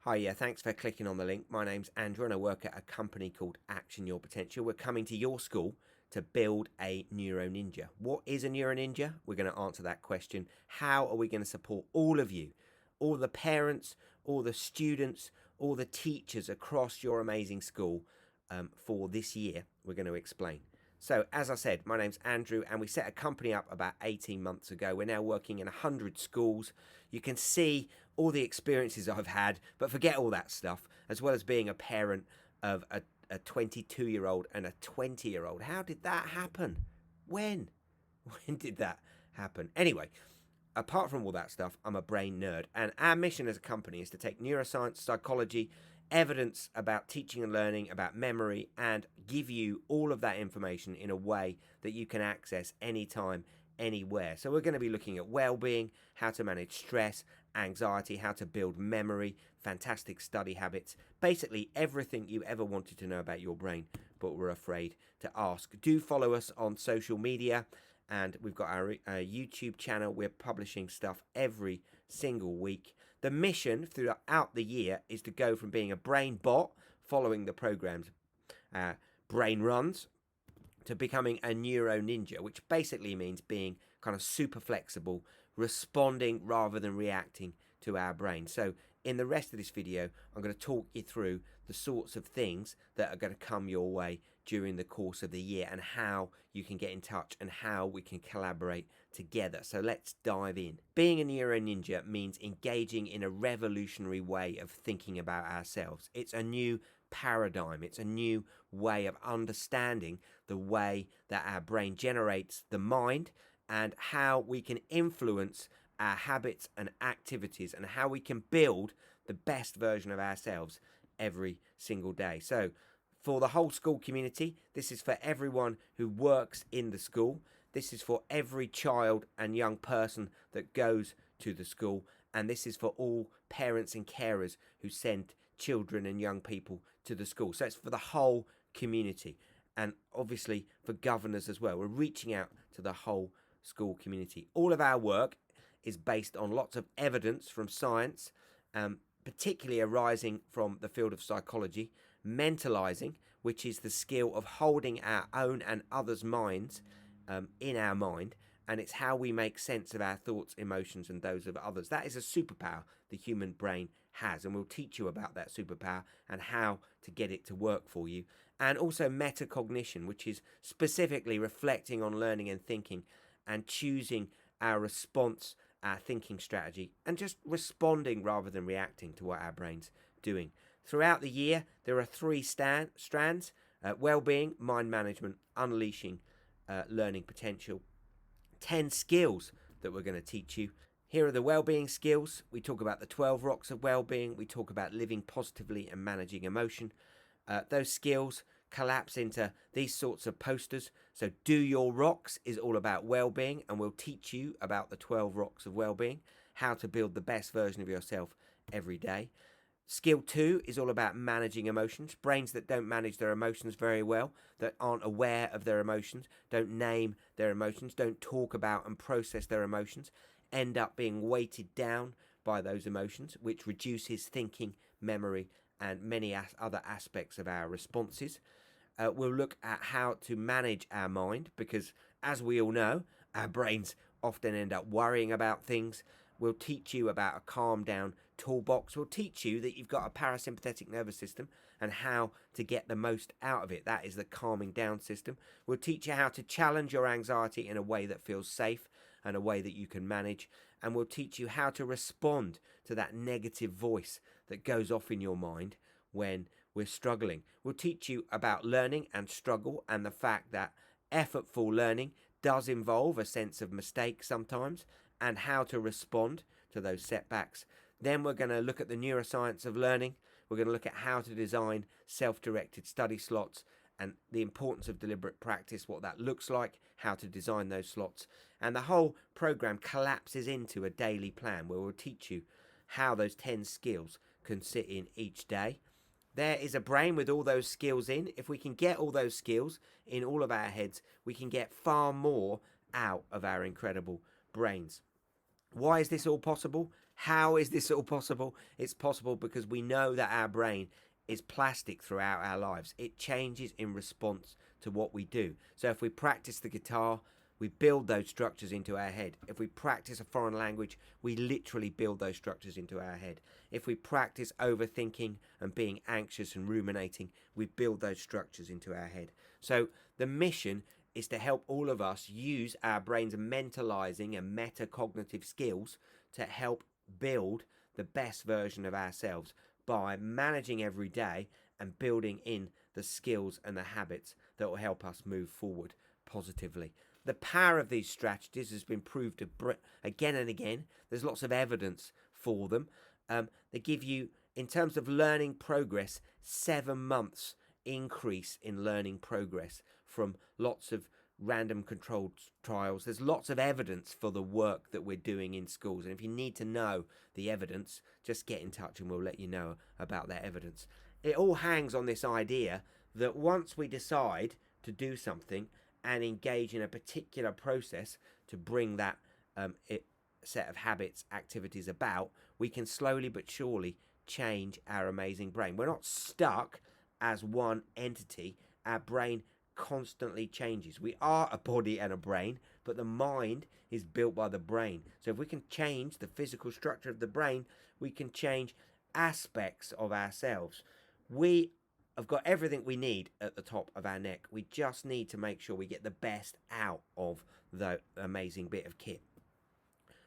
Hi, yeah, thanks for clicking on the link. My name's Andrew and I work at a company called Action Your Potential. We're coming to your school to build a Neuro Ninja. What is a Neuro Ninja? We're going to answer that question. How are we going to support all of you, all the parents, all the students, all the teachers across your amazing school for this year? We're going to explain. So, as I said, my name's Andrew, and we set a company up about 18 months ago. We're now working in 100 schools. You can see all the experiences I've had, but forget all that stuff, as well as being a parent of a 22-year-old and a 20-year-old. How did that happen? When? When did that happen? Anyway, apart from all that stuff, I'm a brain nerd, and our mission as a company is to take neuroscience, psychology, evidence about teaching and learning, about memory, and give you all of that information in a way that you can access anytime, anywhere. So we're going to be looking at well-being, how to manage stress, anxiety, how to build memory, fantastic study habits, basically everything you ever wanted to know about your brain but were afraid to ask. Do follow us on social media, and we've got our YouTube channel. We're publishing stuff every single week. The mission throughout the year is to go from being a brain bot following the program's brain runs to becoming a neuro ninja, which basically means being kind of super flexible, responding rather than reacting to our brain. So in the rest of this video, I'm going to talk you through the sorts of things that are going to come your way during the course of the year and how you can get in touch and how we can collaborate together. So let's dive in. Being a neuro ninja means engaging in a revolutionary way of thinking about ourselves. It's a new paradigm. It's a new way of understanding the way that our brain generates the mind and how we can influence our habits and activities and how we can build the best version of ourselves every single day. So for the whole school community, this is for everyone who works in the school. This is for every child and young person that goes to the school. And this is for all parents and carers who send children and young people to the school. So it's for the whole community, and obviously for governors as well. We're reaching out to the whole school community. All of our work is based on lots of evidence from science, particularly arising from the field of psychology. Mentalizing, which is the skill of holding our own and others' minds in our mind, and it's how we make sense of our thoughts, emotions, and those of others. That is a superpower the human brain has, and we'll teach you about that superpower and how to get it to work for you. And also metacognition, which is specifically reflecting on learning and thinking and choosing our response, our thinking strategy, and just responding rather than reacting to what our brain's doing. Throughout the year, there are three strands: well-being, mind management, unleashing learning potential. 10 skills that we're going to teach you. Here are the well-being skills. We talk about the 12 rocks of well-being. We talk about living positively and managing emotion. Those skills collapse into these sorts of posters. So Do Your Rocks is all about well-being, and we'll teach you about the 12 rocks of well-being, how to build the best version of yourself every day. Skill 2 is all about managing emotions. Brains that don't manage their emotions very well, that aren't aware of their emotions, don't name their emotions, don't talk about and process their emotions, end up being weighted down by those emotions, which reduces thinking, memory, and many other aspects of our responses. We'll look at how to manage our mind, because as we all know, our brains often end up worrying about things. We'll teach you about a calm down toolbox. We'll teach you that you've got a parasympathetic nervous system and how to get the most out of it. That is the calming down system. We'll teach you how to challenge your anxiety in a way that feels safe and a way that you can manage. And we'll teach you how to respond to that negative voice that goes off in your mind when we're struggling. We'll teach you about learning and struggle, and the fact that effortful learning does involve a sense of mistake sometimes, and how to respond to those setbacks. Then we're going to look at the neuroscience of learning. We're going to look at how to design self-directed study slots and the importance of deliberate practice, what that looks like, how to design those slots. And the whole program collapses into a daily plan where we'll teach you how those 10 skills can sit in each day. There is a brain with all those skills in. If we can get all those skills in all of our heads, we can get far more out of our incredible brains. Why is this all possible? How is this all possible? It's possible because we know that our brain is plastic throughout our lives. It changes in response to what we do. So if we practice the guitar, we build those structures into our head. If we practice a foreign language, we literally build those structures into our head. If we practice overthinking and being anxious and ruminating, we build those structures into our head. So the mission is to help all of us use our brain's mentalizing and metacognitive skills to help build the best version of ourselves by managing every day and building in the skills and the habits that will help us move forward positively. The power of these strategies has been proved again and again. There's lots of evidence for them. They give you, in terms of learning progress, 7 months increase in learning progress from lots of random controlled trials. There's lots of evidence for the work that we're doing in schools. And if you need to know the evidence, just get in touch and we'll let you know about that evidence. It all hangs on this idea that once we decide to do something and engage in a particular process to bring that set of habits, activities about, we can slowly but surely change our amazing brain. We're not stuck as one entity. Our brain constantly changes. We are a body and a brain, but the mind is built by the brain. So if we can change the physical structure of the brain, we can change aspects of ourselves. We have got everything we need at the top of our neck. We just need to make sure we get the best out of the amazing bit of kit.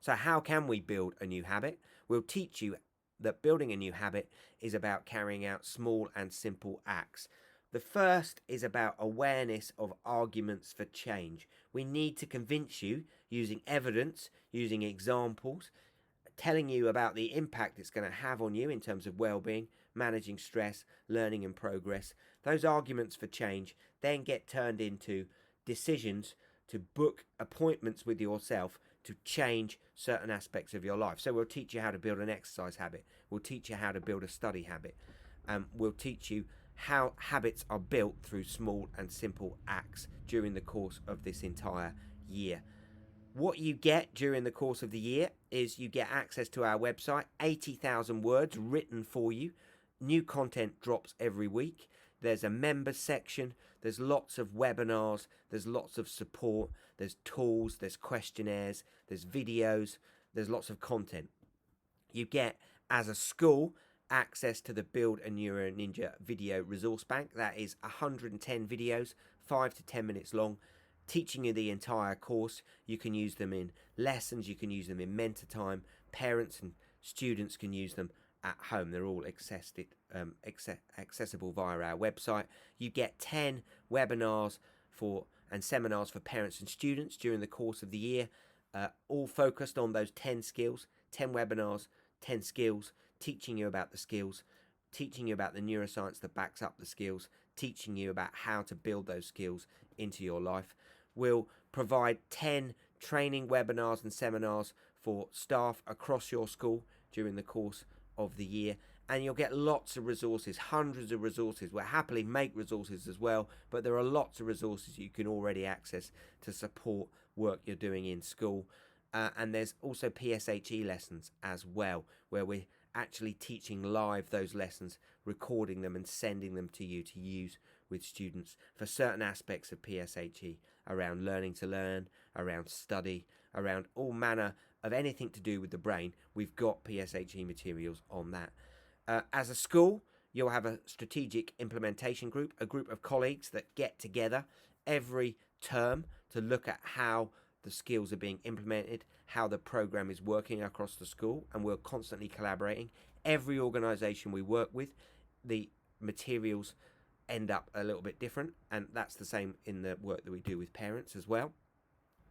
So how can we build a new habit? We'll teach you that building a new habit is about carrying out small and simple acts. The first is about awareness of arguments for change. We need to convince you using evidence, using examples, telling you about the impact it's going to have on you in terms of well-being, managing stress, learning and progress. Those arguments for change then get turned into decisions to book appointments with yourself to change certain aspects of your life. So we'll teach you how to build an exercise habit. We'll teach you how to build a study habit. We'll teach you how habits are built through small and simple acts during the course of this entire year. What you get during the course of the year is you get access to our website, 80,000 words written for you. New content drops every week. There's a members section. There's lots of webinars. There's lots of support. There's tools. There's questionnaires. There's videos. There's lots of content. You get, as a school, access to the Build a Neuro Ninja video resource bank. That is 110 videos, 5 to 10 minutes long, teaching you the entire course. You can use them in lessons. You can use them in mentor time. Parents and students can use them at home. They're all accessible via our website. You get 10 webinars and seminars for parents and students during the course of the year, all focused on those 10 skills, 10 webinars, 10 skills, teaching you about the skills, teaching you about the neuroscience that backs up the skills, teaching you about how to build those skills into your life. We'll provide 10 training webinars and seminars for staff across your school during the course of the year, and you'll get lots of resources, hundreds of resources. We'll happily make resources as well, but there are lots of resources you can already access to support work you're doing in school. And there's also PSHE lessons as well, where we're actually teaching live those lessons, recording them and sending them to you to use with students for certain aspects of PSHE, around learning to learn, around study, around all manner of anything to do with the brain. We've got PSHE materials on that. As a school, you'll have a strategic implementation group, a group of colleagues that get together every term to look at how the skills are being implemented, how the program is working across the school, and we're constantly collaborating. Every organisation we work with, the materials end up a little bit different, and that's the same in the work that we do with parents as well.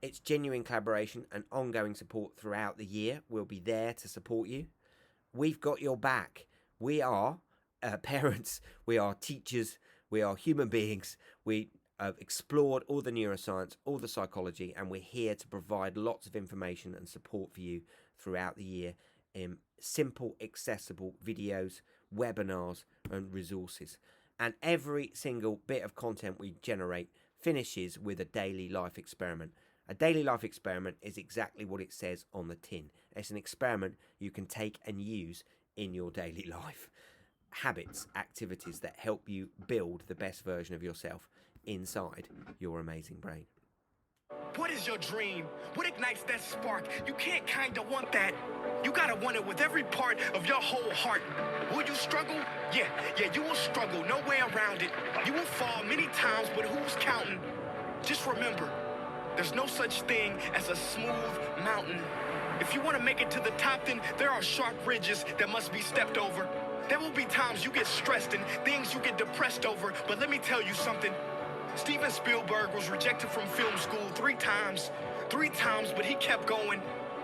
It's genuine collaboration and ongoing support throughout the year. We'll be there to support you. We've got your back. We are parents, we are teachers, we are human beings. We have explored all the neuroscience, all the psychology, and we're here to provide lots of information and support for you throughout the year in simple, accessible videos, webinars, and resources. And every single bit of content we generate finishes with a daily life experiment. A daily life experiment is exactly what it says on the tin. It's an experiment you can take and use in your daily life. Habits, activities that help you build the best version of yourself inside your amazing brain. What is your dream? What ignites that spark? You can't kinda want that. You gotta want it with every part of your whole heart. Will you struggle? Yeah, you will struggle. No way around it. You will fall many times, but who's counting? Just remember, there's no such thing as a smooth mountain. If you want to make it to the top, then there are sharp ridges that must be stepped over. There will be times you get stressed and things you get depressed over, but let me tell you something. Steven Spielberg was rejected from film school 3 times. 3 times, but he kept going.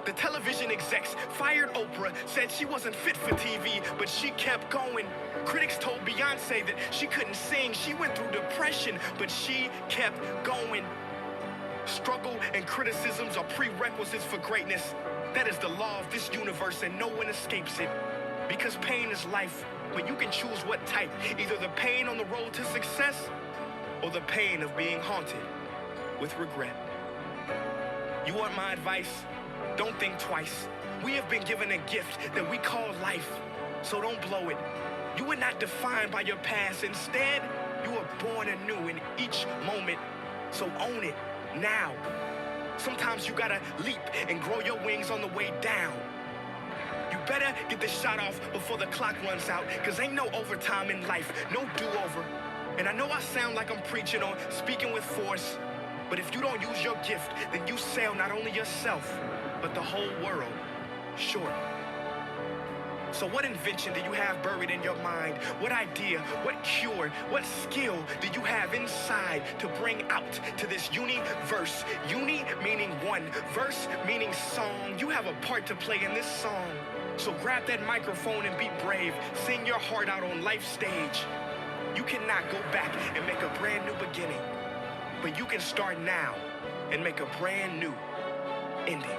The television execs fired Oprah, said she wasn't fit for TV, but she kept going. Critics told Beyonce that she couldn't sing. She went through depression, but she kept going. Struggle and criticisms are prerequisites for greatness. That is the law of this universe, and no one escapes it. Because pain is life, but you can choose what type. Either the pain on the road to success, or the pain of being haunted with regret. You want my advice? Don't think twice. We have been given a gift that we call life, so don't blow it. You were not defined by your past. Instead, you were born anew in each moment, so own it now. Sometimes you gotta leap and grow your wings on the way down. You better get this shot off before the clock runs out, cause ain't no overtime in life, no do-over. And I know I sound like I'm preaching or speaking with force, but if you don't use your gift, then you sell not only yourself, but the whole world short. So what invention do you have buried in your mind? What idea, what cure, what skill do you have inside to bring out to this universe? Uni meaning one, verse meaning song. You have a part to play in this song. So grab that microphone and be brave. Sing your heart out on life's stage. You cannot go back and make a brand new beginning, but you can start now and make a brand new ending.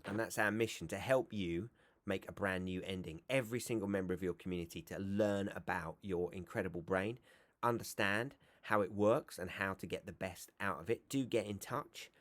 And that's our mission, to help you make a brand new ending. Every single member of your community to learn about your incredible brain, understand how it works and how to get the best out of it. Do get in touch.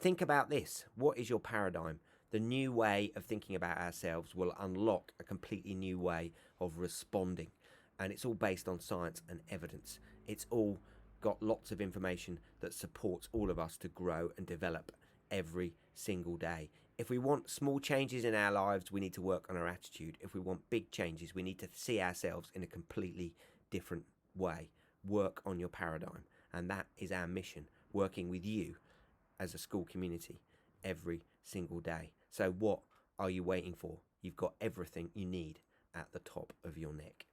Think about this. What is your paradigm? The new way of thinking about ourselves will unlock a completely new way of responding. And it's all based on science and evidence. It's all got lots of information that supports all of us to grow and develop every single day. If we want small changes in our lives, we need to work on our attitude. If we want big changes, we need to see ourselves in a completely different way. Work on your paradigm. And that is our mission, working with you as a school community every single day. So what are you waiting for? You've got everything you need at the top of your neck.